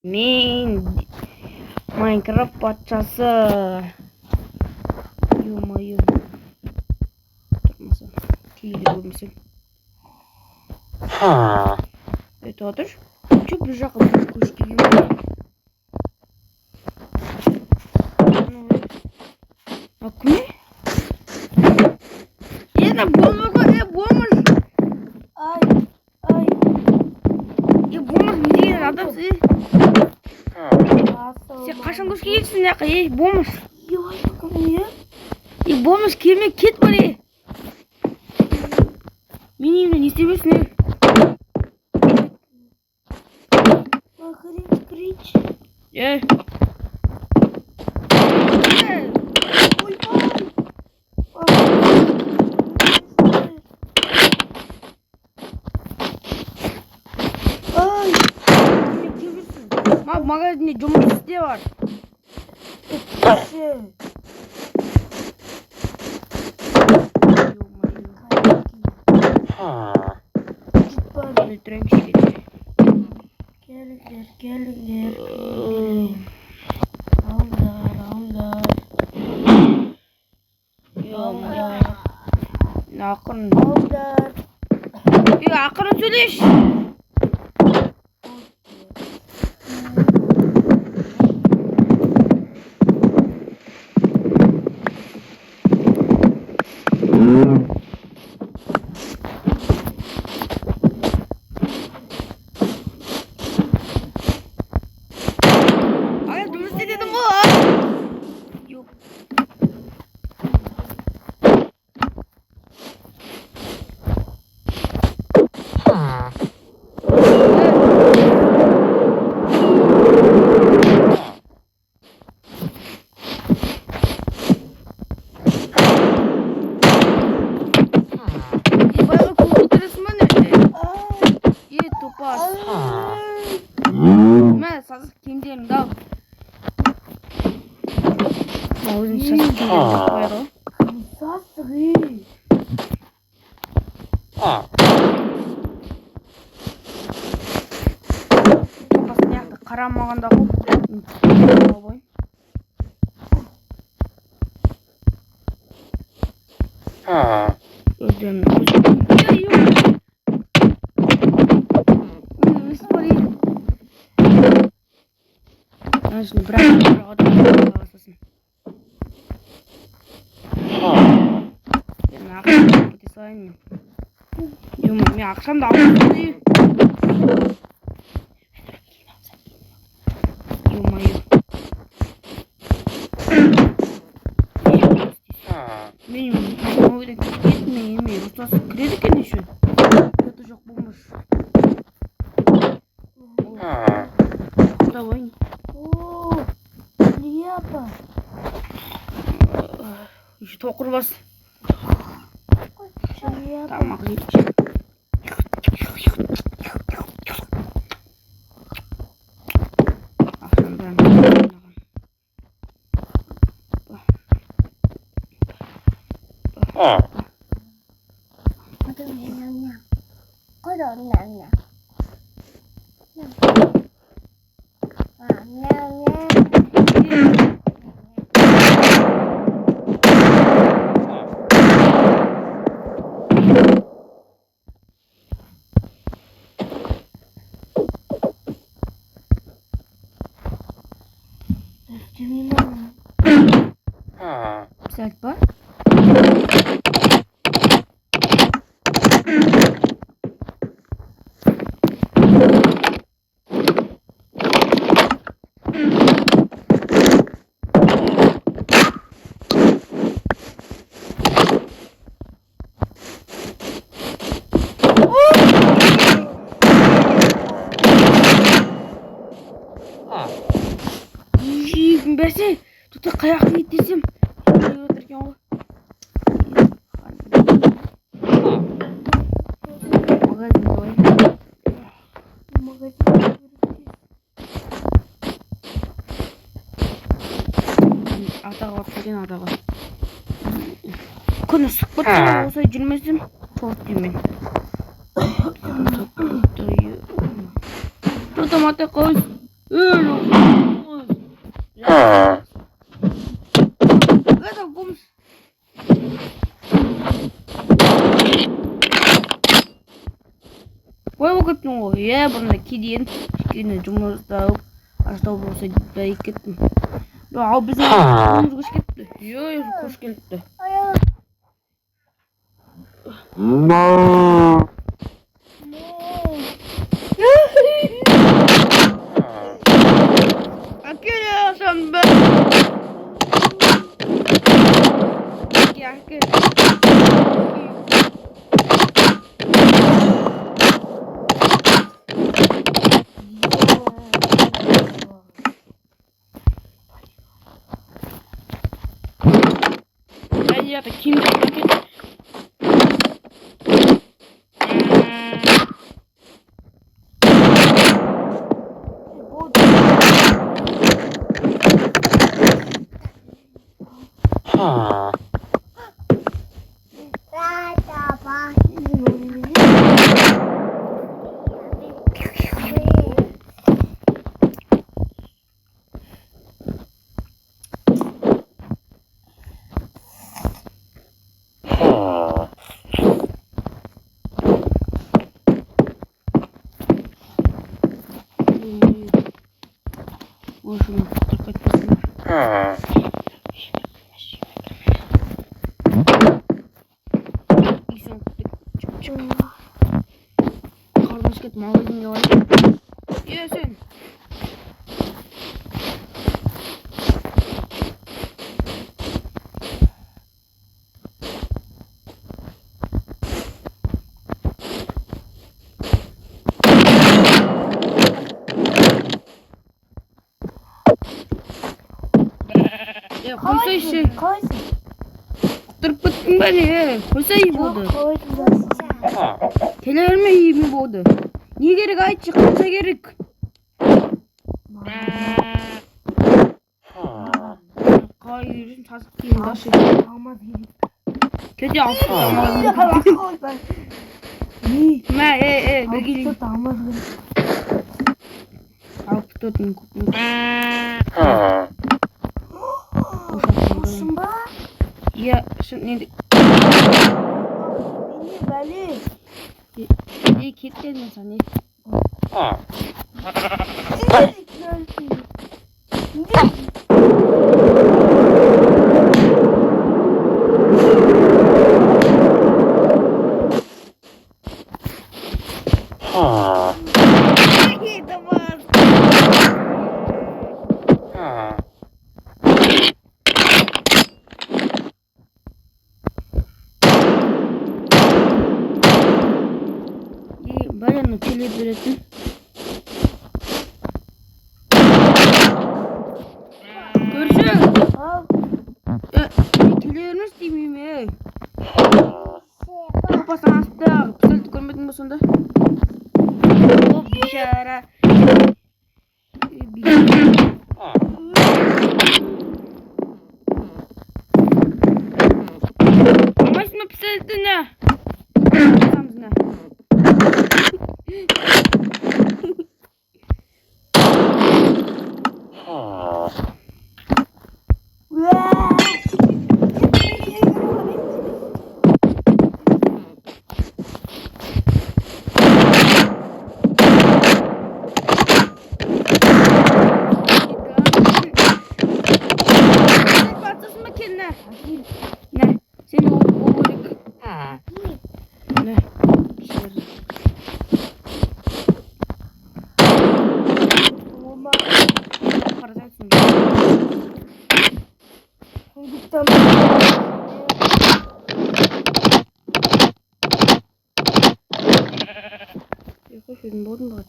Мен Minecraft батчасы юм. Durmasın. Kili durmasın. Evet odur. Çok bir жаққа kuş gibi. Bak ne? Yine bomba koy, bomba. Ay. Bomba değil adam sizi. Sen kaçan kuş geçsin ya kayı bomba. Yok bakalım ya. Bomba kelime kit böyle. Minimum istemiyorsun ne? Cringe. Yeah. Magazinde cumartesi var. Gelir. Akın. Ya akın söyleş. Ben sazı kendiyim da. Oğlum sazı kendiyim koyar o. Sazı. Kafasını yaktı. Karanmağında o. Özlem. Şimdi bırak odasın. Ben akşam kapatı sayın. Yum ya akşam da almıştı. Yum. Benim öyle gitmeyeyim. Rustası kredi kendi şu. Kötü çok bulmuş. Давай. Liapa. İşte okurmaz. Tamam hiç. Güzel bak. Bersin, tutup kayak gittim. Adağa atlayan adağa. Konu sıkıntı olsa gülmezdim. Çok demin. Tutamata koy. Я бұрында кеден кішкене жұмыста аштау болса дайып кеттім. Ал біздің жұмыс көш кетті. Көш келіпті. Akılıyorsun be. Yakın. Ben ya da kim yapacak? Можем только Kardeş gitme ağzını yavaş. Yesin. Ya koysa işi. Durup bittin beni. Koysa iyi oldu. Televerme iyi mi oldu? Niye gerek ayçı? Kaça gerek? Kayırın tasdikini taşı. Kötü altı tamam. Ne? Begilin. Altı tutun kutlu. Ya şimdi Bali. iyi kilitledin sen iyi. Bana kilit üretin. Görüşürüz. Kilit isteyeyim mi? Kapasan hasta. Kısaltı görmedin mi sonunda? O bişara. Ama şimdi pisaltı ne? Samzına. Ne? Seni o balık. Ne? Paracaksın. Koyduktan Yok şuradan bodum da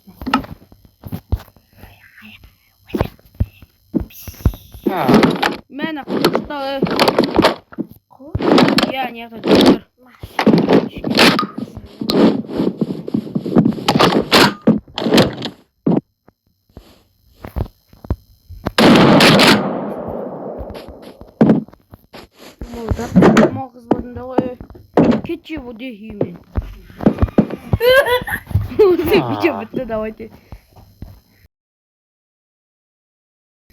Mana kutlu. Ya нет, это Мог из водой. Кетчи воды химии. Вот ты давайте.